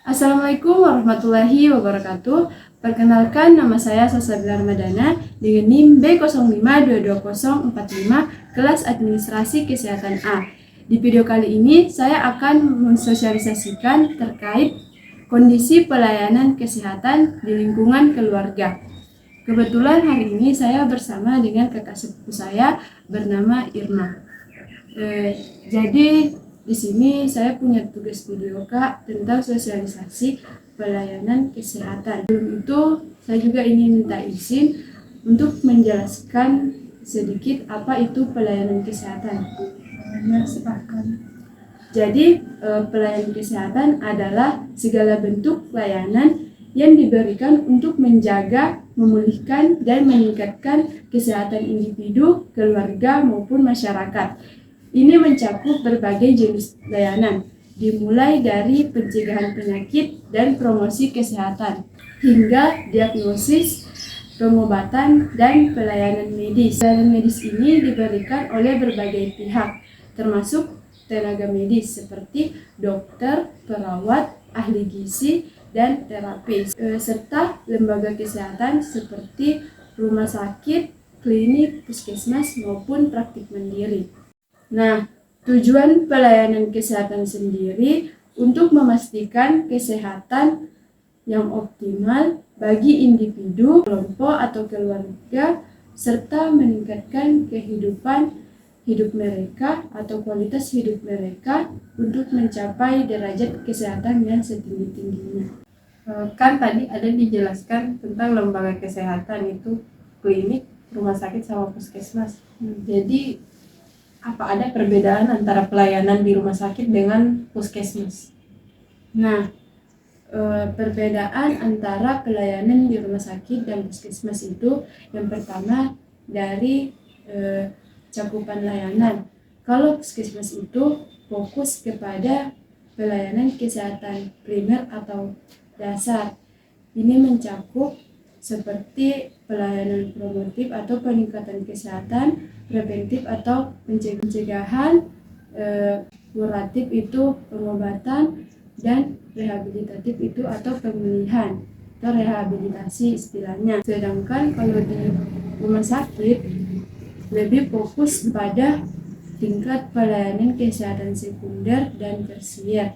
Assalamualaikum warahmatullahi wabarakatuh. Perkenalkan, nama saya Salsabila Ramadana dengan NIM B05222045 kelas Administrasi Kesehatan A. Di video kali ini saya akan mensosialisasikan terkait kondisi pelayanan kesehatan di lingkungan keluarga. Kebetulan hari ini saya bersama dengan kakak sepupu saya bernama Irma. Jadi di sini saya punya tugas video Kak tentang sosialisasi pelayanan kesehatan. Sebelum itu saya juga ingin minta izin untuk menjelaskan sedikit apa itu pelayanan kesehatan. Ya, silakan. Jadi pelayanan kesehatan adalah segala bentuk pelayanan yang diberikan untuk menjaga, memulihkan, dan meningkatkan kesehatan individu, keluarga, maupun masyarakat. Ini mencakup berbagai jenis layanan, dimulai dari pencegahan penyakit dan promosi kesehatan, hingga diagnosis, pengobatan, dan pelayanan medis. Pelayanan medis ini diberikan oleh berbagai pihak, termasuk tenaga medis seperti dokter, perawat, ahli gizi, dan terapis, serta lembaga kesehatan seperti rumah sakit, klinik, puskesmas, maupun praktik mandiri. Nah, tujuan pelayanan kesehatan sendiri untuk memastikan kesehatan yang optimal bagi individu, kelompok, atau keluarga, serta meningkatkan kehidupan hidup mereka atau kualitas hidup mereka untuk mencapai derajat kesehatan yang setinggi-tingginya. Kan tadi ada dijelaskan tentang lembaga kesehatan itu klinik, rumah sakit, sama puskesmas. Jadi apa ada perbedaan antara pelayanan di rumah sakit dengan puskesmas? Nah, perbedaan antara pelayanan di rumah sakit dan puskesmas itu yang pertama dari cakupan layanan. Kalau puskesmas itu fokus kepada pelayanan kesehatan primer atau dasar. Ini mencakup seperti pelayanan promotif atau peningkatan kesehatan, preventif atau pencegahan, kuratif itu pengobatan, dan rehabilitatif itu atau pemulihan atau rehabilitasi istilahnya. Sedangkan kalau di rumah sakit lebih fokus pada tingkat pelayanan kesehatan sekunder dan tersier,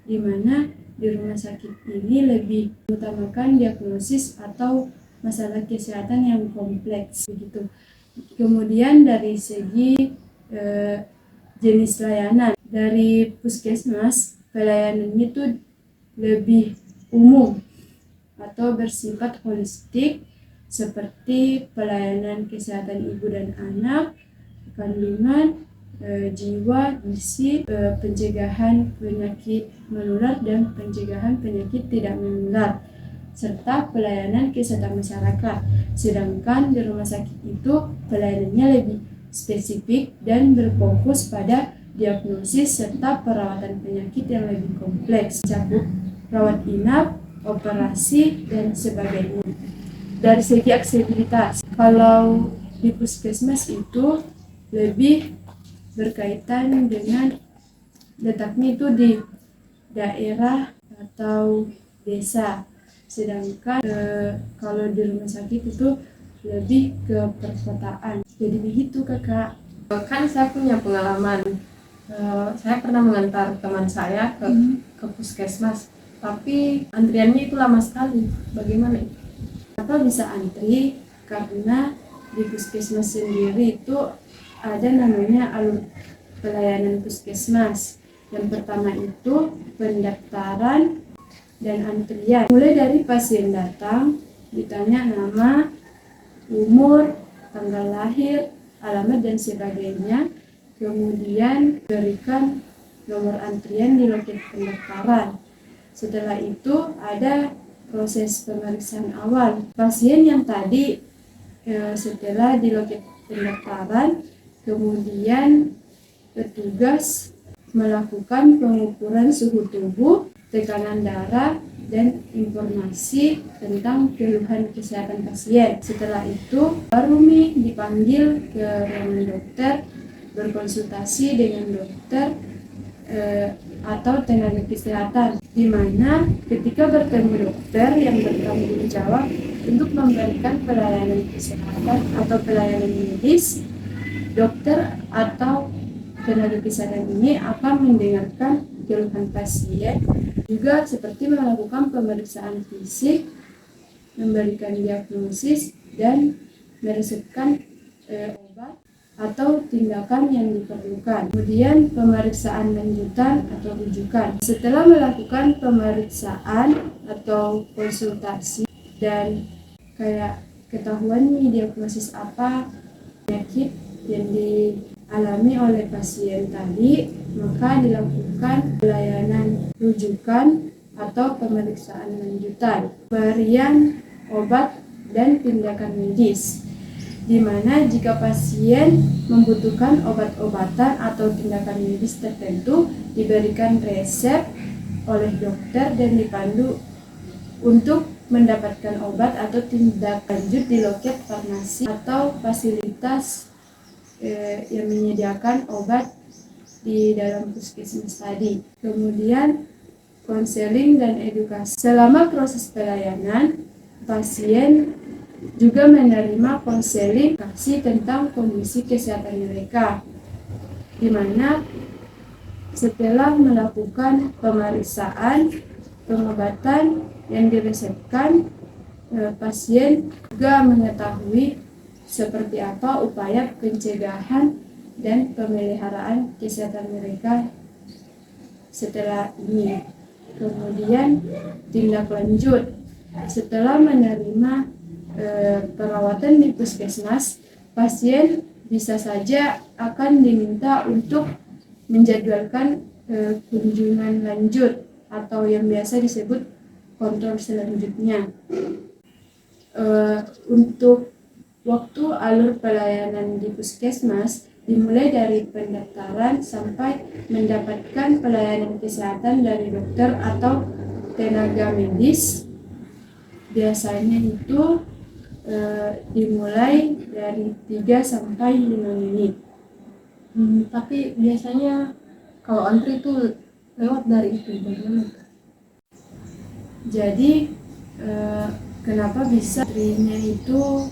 di mana di rumah sakit ini lebih mengutamakan diagnosis atau masalah kesehatan yang kompleks begitu. Kemudian dari segi jenis layanan, dari puskesmas pelayanannya itu lebih umum atau bersifat holistik seperti pelayanan kesehatan ibu dan anak, kandungan, jiwa, gizi, pencegahan penyakit menular dan pencegahan penyakit tidak menular, serta pelayanan kesehatan masyarakat. Sedangkan di rumah sakit itu pelayanannya lebih spesifik dan berfokus pada diagnosis serta perawatan penyakit yang lebih kompleks, mencakup rawat inap, operasi, dan sebagainya. Dari segi aksesibilitas, kalau di puskesmas itu lebih berkaitan dengan letaknya itu di daerah atau desa, sedangkan kalau di rumah sakit itu lebih ke perkotaan. Jadi begitu kakak. Kan saya punya pengalaman, saya pernah mengantar teman saya ke puskesmas, tapi antriannya itu lama sekali. Bagaimana itu? Kenapa bisa antri? Karena di puskesmas sendiri itu ada namanya alur pelayanan puskesmas. Yang pertama itu pendaftaran dan antrian. Mulai dari pasien datang, ditanya nama, umur, tanggal lahir, alamat, dan sebagainya. Kemudian berikan nomor antrian di loket pendaftaran. Setelah itu ada proses pemeriksaan awal. Pasien yang tadi setelah di loket pendaftaran, kemudian petugas melakukan pengukuran suhu tubuh, tekanan darah, dan informasi tentang keluhan kesehatan pasien. Setelah itu baru dipanggil ke ruangan dokter, berkonsultasi dengan dokter atau tenaga kesehatan, di mana ketika bertemu dokter yang bertanggung jawab untuk memberikan pelayanan kesehatan atau pelayanan medis, dokter atau tenaga kesehatan ini akan mendengarkan keluhan pasien, juga seperti melakukan pemeriksaan fisik, memberikan diagnosis, dan meresepkan obat atau tindakan yang diperlukan. Kemudian pemeriksaan lanjutan atau rujukan. Setelah melakukan pemeriksaan atau konsultasi dan kayak ketahuan nih diagnosis apa penyakit yang dialami oleh pasien tadi, maka dilakukan pelayanan rujukan atau pemeriksaan lanjutan, pemberian obat dan tindakan medis, di mana jika pasien membutuhkan obat-obatan atau tindakan medis tertentu, diberikan resep oleh dokter dan dipandu untuk mendapatkan obat atau tindak lanjut di loket farmasi atau fasilitas yang menyediakan obat di dalam puskesmas tadi. Kemudian konseling dan edukasi. Selama proses pelayanan, pasien juga menerima konseling tentang kondisi kesehatan mereka, di mana setelah melakukan pemeriksaan, pengobatan yang diresepkan, pasien juga mengetahui seperti apa upaya pencegahan dan pemeliharaan kesehatan mereka setelah ini. Kemudian tindak lanjut. Setelah menerima perawatan di puskesmas, pasien bisa saja akan diminta untuk menjadwalkan kunjungan lanjut atau yang biasa disebut kontrol selanjutnya. Untuk waktu alur pelayanan di puskesmas dimulai dari pendaftaran sampai mendapatkan pelayanan kesehatan dari dokter atau tenaga medis. Biasanya itu dimulai dari 3 sampai 5 menit. Tapi biasanya kalau antri itu lewat dari itu bagaimana? Jadi kenapa bisa antrinya itu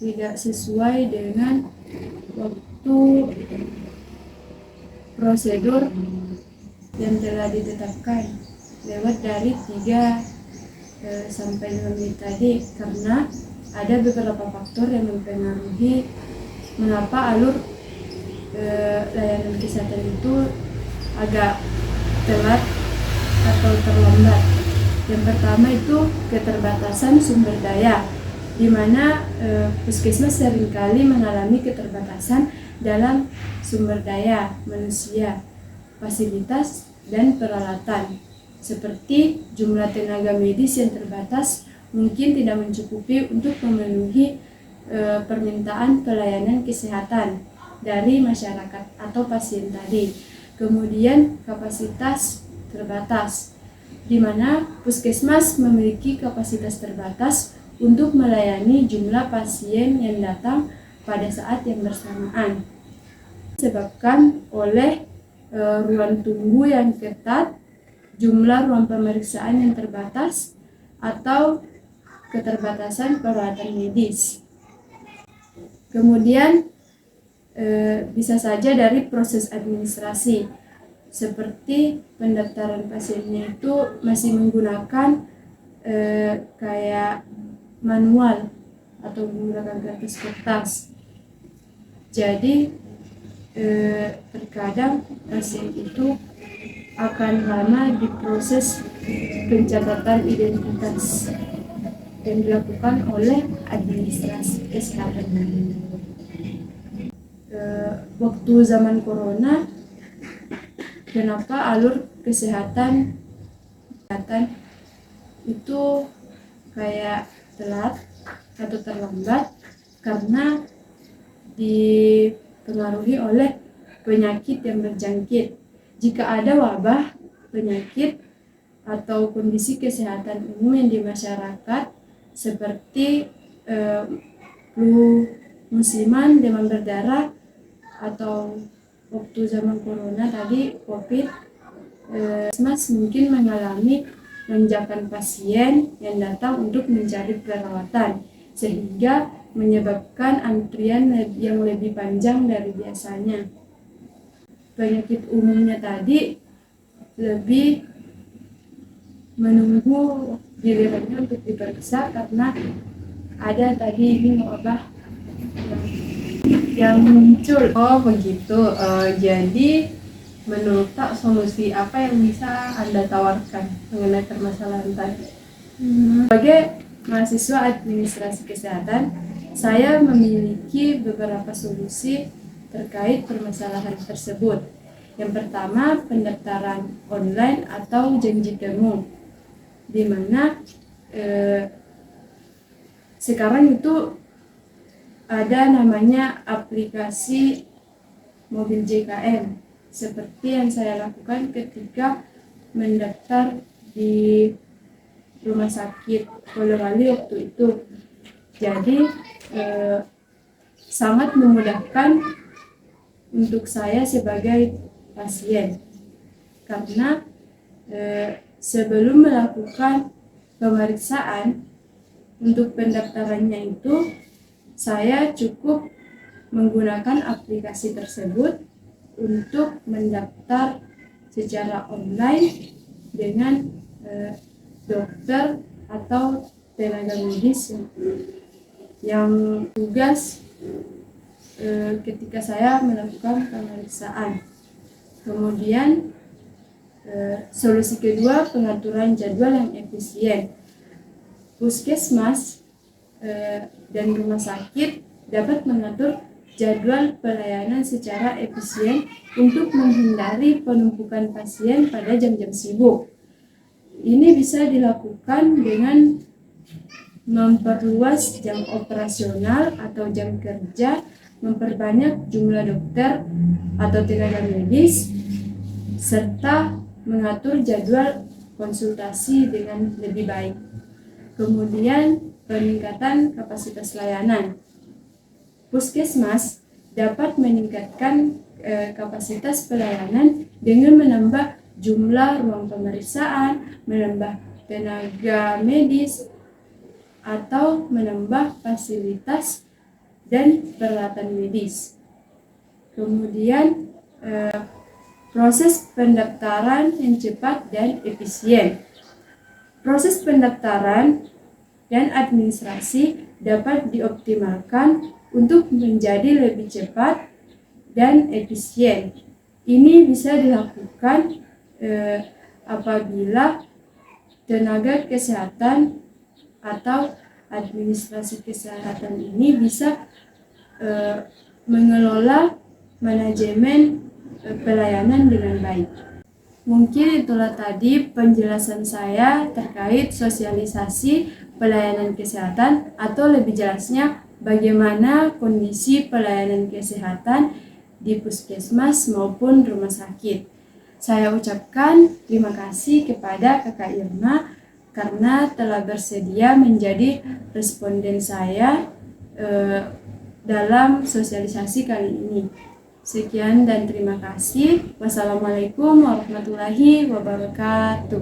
tidak sesuai dengan waktu prosedur yang telah ditetapkan, lewat dari 3 sampai 5 menit tadi, karena ada beberapa faktor yang mempengaruhi mengapa alur layanan kesehatan itu agak telat atau terlambat. Yang pertama itu keterbatasan sumber daya, di mana puskesmas seringkali mengalami keterbatasan dalam sumber daya manusia, fasilitas, dan peralatan, seperti jumlah tenaga medis yang terbatas mungkin tidak mencukupi untuk memenuhi permintaan pelayanan kesehatan dari masyarakat atau pasien tadi. Kemudian kapasitas terbatas, di mana puskesmas memiliki kapasitas terbatas untuk melayani jumlah pasien yang datang pada saat yang bersamaan, disebabkan oleh ruang tunggu yang ketat, jumlah ruang pemeriksaan yang terbatas, atau keterbatasan peralatan medis. Kemudian bisa saja dari proses administrasi, seperti pendaftaran pasiennya itu masih menggunakan kayak manual atau menggunakan kertas. Jadi terkadang pasien itu akan lama di proses pencatatan identitas yang dilakukan oleh administrasi kesehatan. Waktu zaman corona, kenapa alur kesehatan itu kayak telat atau terlambat? Karena dipengaruhi oleh penyakit yang berjangkit. Jika ada wabah, penyakit, atau kondisi kesehatan umum yang di masyarakat seperti flu musiman, demam berdarah, atau waktu zaman corona tadi COVID, Puskesmas mungkin mengalami lonjakan pasien yang datang untuk mencari perawatan, sehingga menyebabkan antrian yang lebih panjang dari biasanya. Penyakit umumnya tadi lebih menunggu gilirannya untuk diperiksa karena ada tadi ini wabah yang muncul. Oh begitu. Jadi menurut Tak, solusi apa yang bisa Anda tawarkan mengenai permasalahan tadi? Sebagai mahasiswa administrasi kesehatan, saya memiliki beberapa solusi terkait permasalahan tersebut. Yang pertama, pendaftaran online atau janji temu, di mana sekarang itu ada namanya aplikasi mobil JKM, seperti yang saya lakukan ketika mendaftar di rumah sakit Polewali waktu itu. Jadi sangat memudahkan untuk saya sebagai pasien, karena sebelum melakukan pemeriksaan untuk pendaftarannya itu, saya cukup menggunakan aplikasi tersebut untuk mendaftar secara online dengan dokter atau tenaga medis yang tugas ketika saya melakukan pemeriksaan. Kemudian solusi kedua, pengaturan jadwal yang efisien. Puskesmas dan rumah sakit dapat mengatur jadwal pelayanan secara efisien untuk menghindari penumpukan pasien pada jam-jam sibuk. Ini bisa dilakukan dengan memperluas jam operasional atau jam kerja, memperbanyak jumlah dokter atau tenaga medis, serta mengatur jadwal konsultasi dengan lebih baik. Kemudian peningkatan kapasitas layanan. Puskesmas dapat meningkatkan kapasitas pelayanan dengan menambah jumlah ruang pemeriksaan, menambah tenaga medis, atau menambah fasilitas dan peralatan medis. Kemudian proses pendaftaran yang cepat dan efisien. Proses pendaftaran dan administrasi dapat dioptimalkan untuk menjadi lebih cepat dan efisien. Ini bisa dilakukan apabila tenaga kesehatan atau administrasi kesehatan ini bisa mengelola manajemen pelayanan dengan baik. Mungkin itulah tadi penjelasan saya terkait sosialisasi pelayanan kesehatan, atau lebih jelasnya bagaimana kondisi pelayanan kesehatan di puskesmas maupun rumah sakit. Saya ucapkan terima kasih kepada Kakak Irma karena telah bersedia menjadi responden saya dalam sosialisasi kali ini. Sekian dan terima kasih. Wassalamualaikum warahmatullahi wabarakatuh.